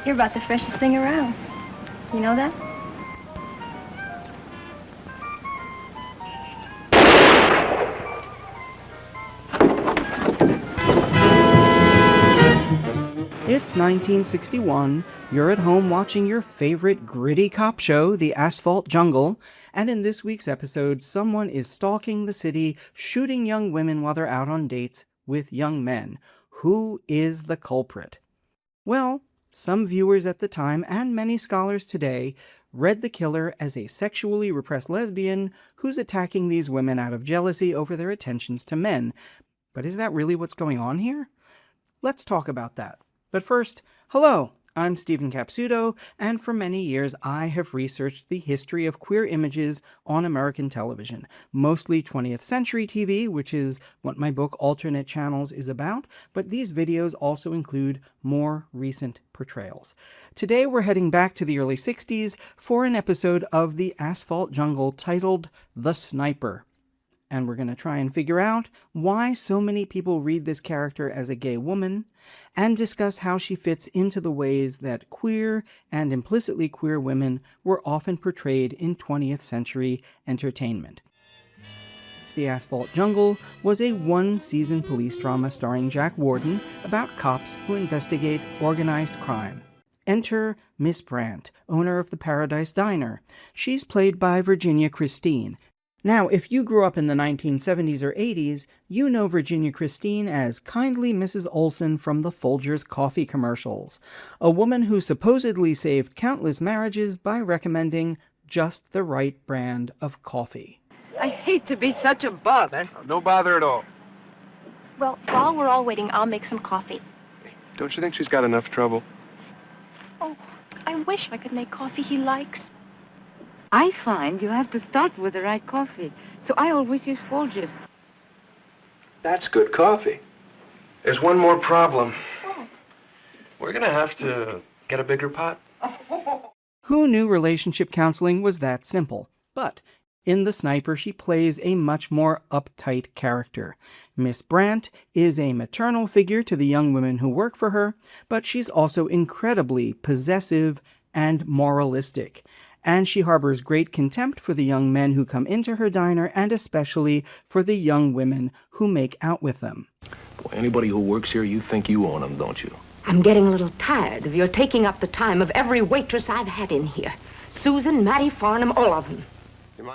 You're about the freshest thing around. You know that? It's 1961, you're at home watching your favorite gritty cop show, The Asphalt Jungle, and in this week's episode, someone is stalking the city, shooting young women while they're out on dates with young men. Who is the culprit? Well, some viewers at the time, and many scholars today, read the killer as a sexually repressed lesbian who's attacking these women out of jealousy over their attentions to men. But is that really what's going on here? Let's talk about that. But first, hello, I'm Stephen Capsuto, and for many years I have researched the history of queer images on American television, mostly 20th century TV, which is what my book Alternate Channels is about, but these videos also include more recent portrayals. Today we're heading back to the early 60s for an episode of The Asphalt Jungle titled The Sniper. And we're going to try and figure out why so many people read this character as a gay woman, and discuss how she fits into the ways that queer and implicitly queer women were often portrayed in 20th century entertainment. The Asphalt Jungle was a one-season police drama starring Jack Warden about cops who investigate organized crime. Enter Miss Brant, owner of the Paradise Diner. She's played by Virginia Christine. Now, if you grew up in the 1970s or 80s, you know Virginia Christine as kindly Mrs. Olson from the Folgers coffee commercials, a woman who supposedly saved countless marriages by recommending just the right brand of coffee. I hate to be such a bother. No bother at all. Well, while we're all waiting, I'll make some coffee. Don't you think she's got enough trouble? Oh, I wish I could make coffee he likes. I find you have to start with the right coffee, so I always use Folgers. That's good coffee. There's one more problem. What? We're gonna have to get a bigger pot. Who knew relationship counseling was that simple? But in The Sniper, she plays a much more uptight character. Miss Brant is a maternal figure to the young women who work for her, but she's also incredibly possessive and moralistic. And she harbors great contempt for the young men who come into her diner, and especially for the young women who make out with them. Boy, anybody who works here, you think you own them, don't you? I'm getting a little tired of your taking up the time of every waitress I've had in here. Susan, Mattie Farnham, all of them.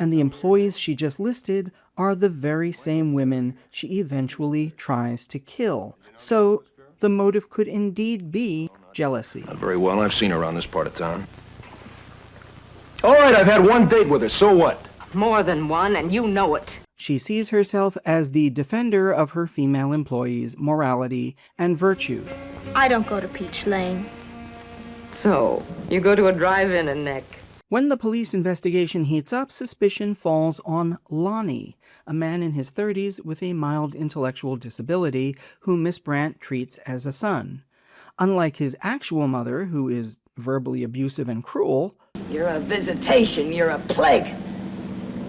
And the employees she just listed are the very same women she eventually tries to kill. So the motive could indeed be jealousy. Not very well. I've seen her around this part of town. All right, I've had one date with her. So what? More than one, and you know it. She sees herself as the defender of her female employees' morality and virtue. I don't go to Peach Lane. So, you go to a drive-in and neck. When the police investigation heats up, suspicion falls on Lonnie, a man in his 30s with a mild intellectual disability whom Miss Brant treats as a son. Unlike his actual mother, who is verbally abusive and cruel, You're a visitation, you're a plague.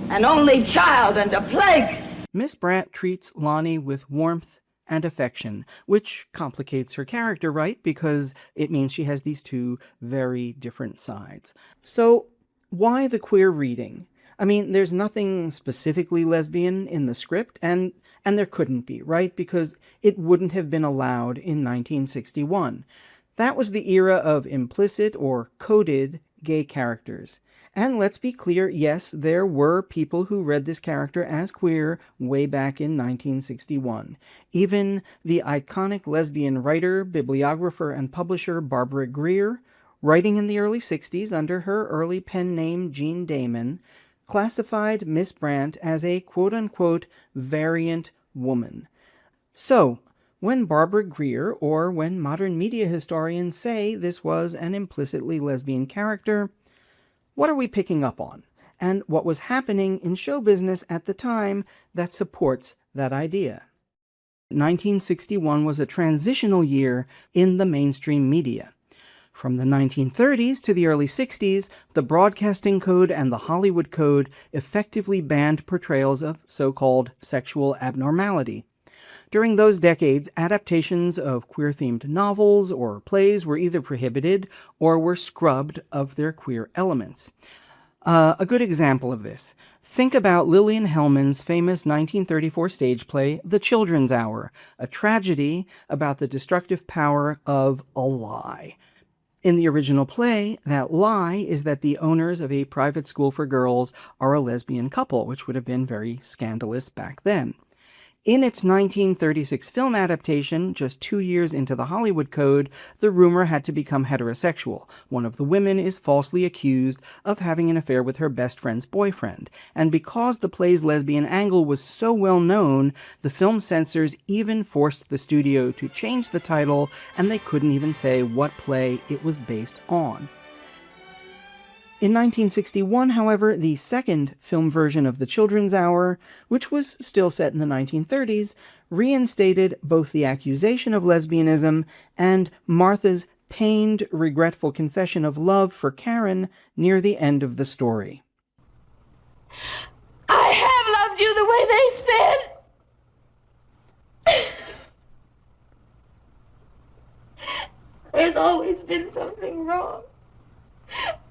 An only child and a plague. Miss Brant treats Lonnie with warmth and affection, which complicates her character, right? Because it means she has these two very different sides. So why the queer reading? I mean, there's nothing specifically lesbian in the script, and there couldn't be, right? Because it wouldn't have been allowed in 1961. That was the era of implicit or coded gay characters. And let's be clear, yes, there were people who read this character as queer way back in 1961. Even the iconic lesbian writer, bibliographer, and publisher Barbara Greer, writing in the early 60s under her early pen name Jean Damon, classified Miss Brant as a quote-unquote variant woman. So, when Barbara Greer, or when modern media historians say this was an implicitly lesbian character, what are we picking up on? And what was happening in show business at the time that supports that idea? 1961 was a transitional year in the mainstream media. From the 1930s to the early 60s, the Broadcasting Code and the Hollywood Code effectively banned portrayals of so-called sexual abnormality. During those decades, adaptations of queer-themed novels or plays were either prohibited or were scrubbed of their queer elements. A good example of this. Think about Lillian Hellman's famous 1934 stage play, The Children's Hour, a tragedy about the destructive power of a lie. In the original play, that lie is that the owners of a private school for girls are a lesbian couple, which would have been very scandalous back then. In its 1936 film adaptation, just 2 years into the Hollywood Code, the rumor had to become heterosexual. One of the women is falsely accused of having an affair with her best friend's boyfriend. And because the play's lesbian angle was so well known, the film censors even forced the studio to change the title, and they couldn't even say what play it was based on. In 1961, however, the second film version of The Children's Hour, which was still set in the 1930s, reinstated both the accusation of lesbianism and Martha's pained, regretful confession of love for Karen near the end of the story. I have loved you the way they said. There's always been something wrong.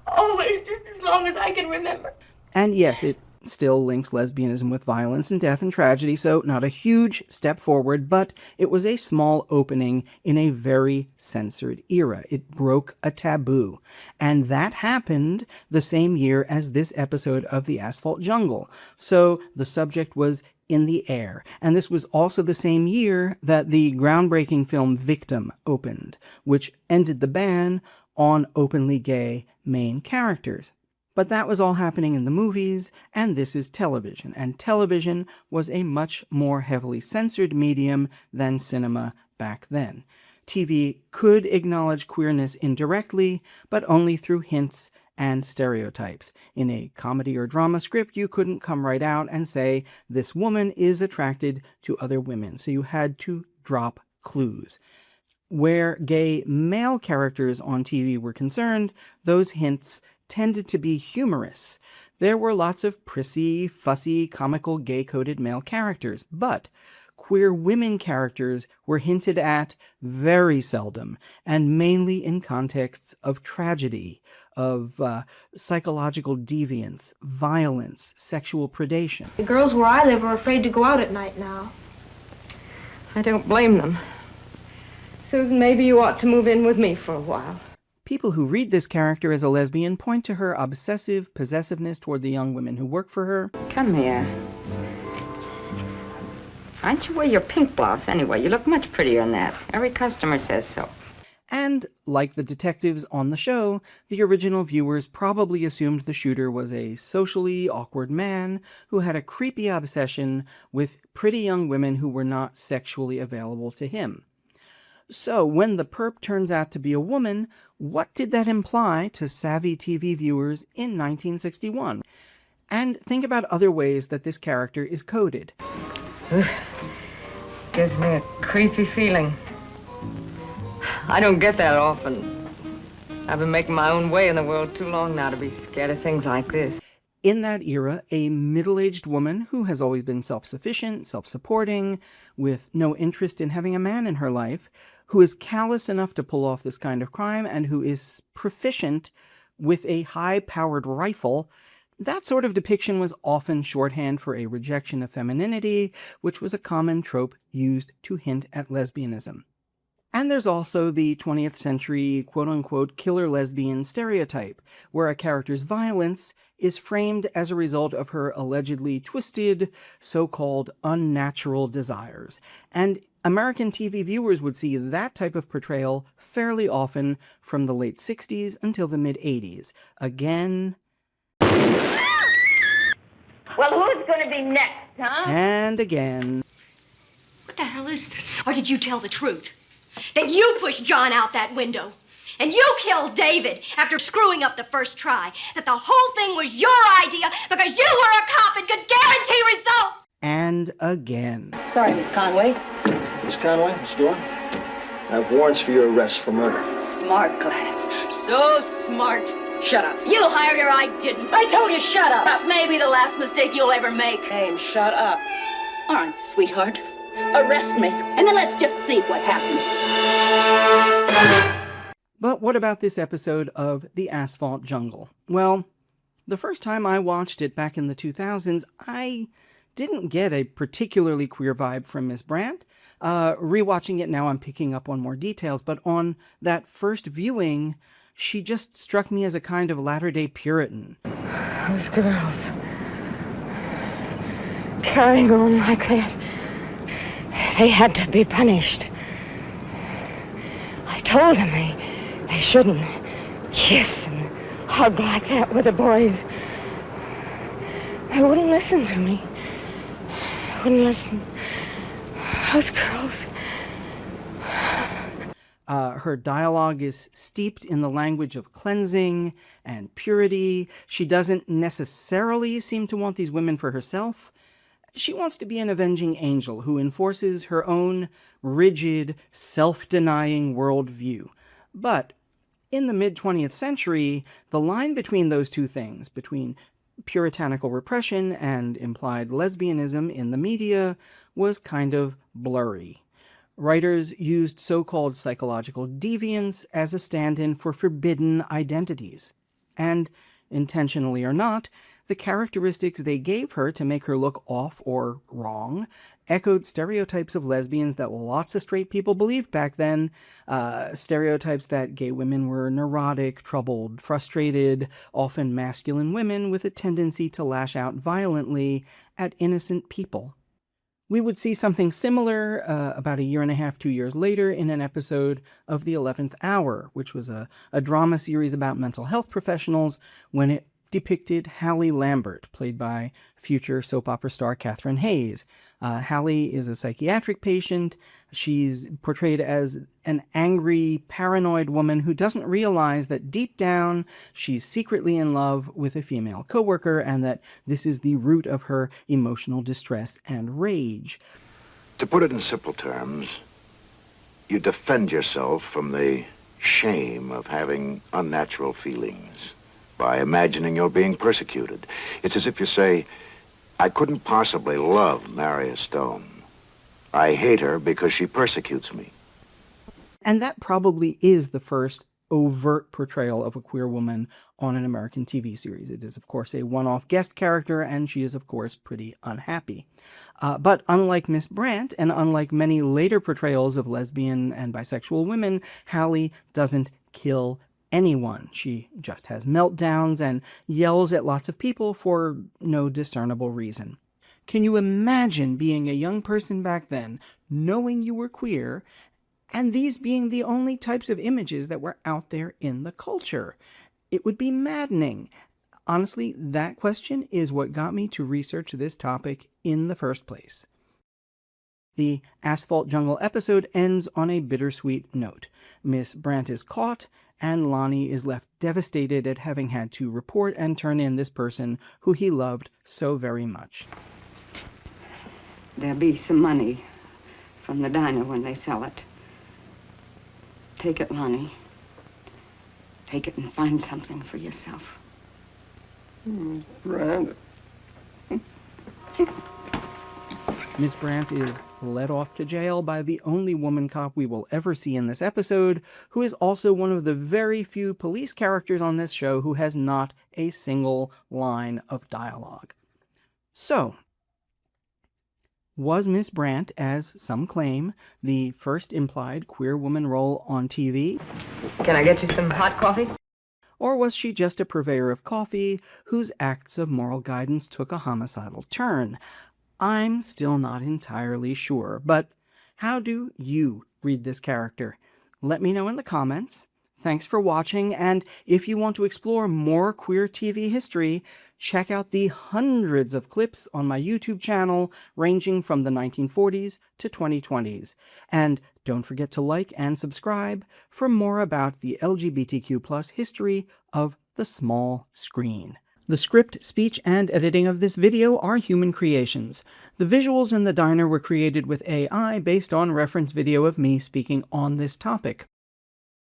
Always, just as long as I can remember. And yes, it still links lesbianism with violence and death and tragedy, so not a huge step forward, but it was a small opening in a very censored era. It broke a taboo. And that happened the same year as this episode of the Asphalt Jungle. So the subject was in the air. And this was also the same year that the groundbreaking film Victim opened, which ended the ban on openly gay main characters. But that was all happening in the movies, and this is television, and television was a much more heavily censored medium than cinema back then. TV could acknowledge queerness indirectly, but only through hints and stereotypes. In a comedy or drama script, you couldn't come right out and say, this woman is attracted to other women, so you had to drop clues. Where gay male characters on TV were concerned, those hints tended to be humorous. There were lots of prissy, fussy, comical, gay-coded male characters, but queer women characters were hinted at very seldom, and mainly in contexts of tragedy, of psychological deviance, violence, sexual predation. The girls where I live are afraid to go out at night now. I don't blame them. Susan, maybe you ought to move in with me for a while. People who read this character as a lesbian point to her obsessive possessiveness toward the young women who work for her. Come here. Why'd you wear your pink blouse anyway? You look much prettier in that. Every customer says so. And, like the detectives on the show, the original viewers probably assumed the shooter was a socially awkward man who had a creepy obsession with pretty young women who were not sexually available to him. So, when the perp turns out to be a woman, what did that imply to savvy TV viewers in 1961? And think about other ways that this character is coded. Gives me a creepy feeling. I don't get that often. I've been making my own way in the world too long now to be scared of things like this. In that era, a middle-aged woman who has always been self-sufficient, self-supporting, with no interest in having a man in her life, who is callous enough to pull off this kind of crime, and who is proficient with a high-powered rifle, that sort of depiction was often shorthand for a rejection of femininity, which was a common trope used to hint at lesbianism. And there's also the 20th century quote-unquote killer lesbian stereotype, where a character's violence is framed as a result of her allegedly twisted, so-called unnatural desires. And American TV viewers would see that type of portrayal fairly often from the late 60s until the mid-80s. Again... Well, who's going to be next, huh? And again... What the hell is this? Or did you tell the truth? That you pushed John out that window. And you killed David after screwing up the first try. That the whole thing was your idea because you were a cop and could guarantee results. And again. Sorry, Miss Conway. Miss Conway, Miss Dorn, I have warrants for your arrest for murder. Smart glass. So smart. Shut up. You hired her, I didn't. I told you shut up. That's maybe the last mistake you'll ever make. Hey, shut up. All right, sweetheart. Arrest me, and then let's just see what happens. But what about this episode of The Asphalt Jungle? Well, the first time I watched it back in the 2000s, I didn't get a particularly queer vibe from Miss Brant. Rewatching it now, I'm picking up on more details, but on that first viewing, she just struck me as a kind of latter-day Puritan. Those girls carrying on like that, they had to be punished. I told them they shouldn't kiss and hug like that with the boys. They wouldn't listen to me. Wouldn't listen. Those girls. Her dialogue is steeped in the language of cleansing and purity. She doesn't necessarily seem to want these women for herself. She wants to be an avenging angel who enforces her own rigid, self-denying worldview. But in the mid-20th century, the line between those two things, between puritanical repression and implied lesbianism in the media, was kind of blurry. Writers used so-called psychological deviance as a stand-in for forbidden identities. And, intentionally or not, the characteristics they gave her to make her look off or wrong echoed stereotypes of lesbians that lots of straight people believed back then. Stereotypes that gay women were neurotic, troubled, frustrated, often masculine women with a tendency to lash out violently at innocent people. We would see something similar about a year and a half, 2 years later in an episode of The 11th Hour, which was a drama series about mental health professionals, when it depicted Hallie Lambert, played by future soap opera star Katherine Hayes. Hallie is a psychiatric patient. She's portrayed as an angry, paranoid woman who doesn't realize that deep down she's secretly in love with a female coworker and that this is the root of her emotional distress and rage. To put it in simple terms, you defend yourself from the shame of having unnatural feelings by imagining you're being persecuted. It's as if you say, I couldn't possibly love Maria Stone. I hate her because she persecutes me. And that probably is the first overt portrayal of a queer woman on an American TV series. It is, of course, a one-off guest character, and she is, of course, pretty unhappy. But unlike Miss Brant, and unlike many later portrayals of lesbian and bisexual women, Hallie doesn't kill anyone. She just has meltdowns and yells at lots of people for no discernible reason. Can you imagine being a young person back then, knowing you were queer, and these being the only types of images that were out there in the culture? It would be maddening. Honestly, that question is what got me to research this topic in the first place. The Asphalt Jungle episode ends on a bittersweet note. Miss Brant is caught, and Lonnie is left devastated at having had to report and turn in this person who he loved so very much. There'll be some money from the diner when they sell it. Take it, Lonnie. Take it and find something for yourself. Brant. Miss Brant is led off to jail by the only woman cop we will ever see in this episode, who is also one of the very few police characters on this show who has not a single line of dialogue. So, was Miss Brant, as some claim, the first implied queer woman role on TV? Can I get you some hot coffee? Or was she just a purveyor of coffee whose acts of moral guidance took a homicidal turn? I'm still not entirely sure, but how do you read this character? Let me know in the comments. Thanks for watching, and if you want to explore more queer TV history, check out the hundreds of clips on my YouTube channel ranging from the 1940s to 2020s. And don't forget to like and subscribe for more about the LGBTQ+ history of the small screen. The script, speech, and editing of this video are human creations. The visuals in the diner were created with AI based on reference video of me speaking on this topic.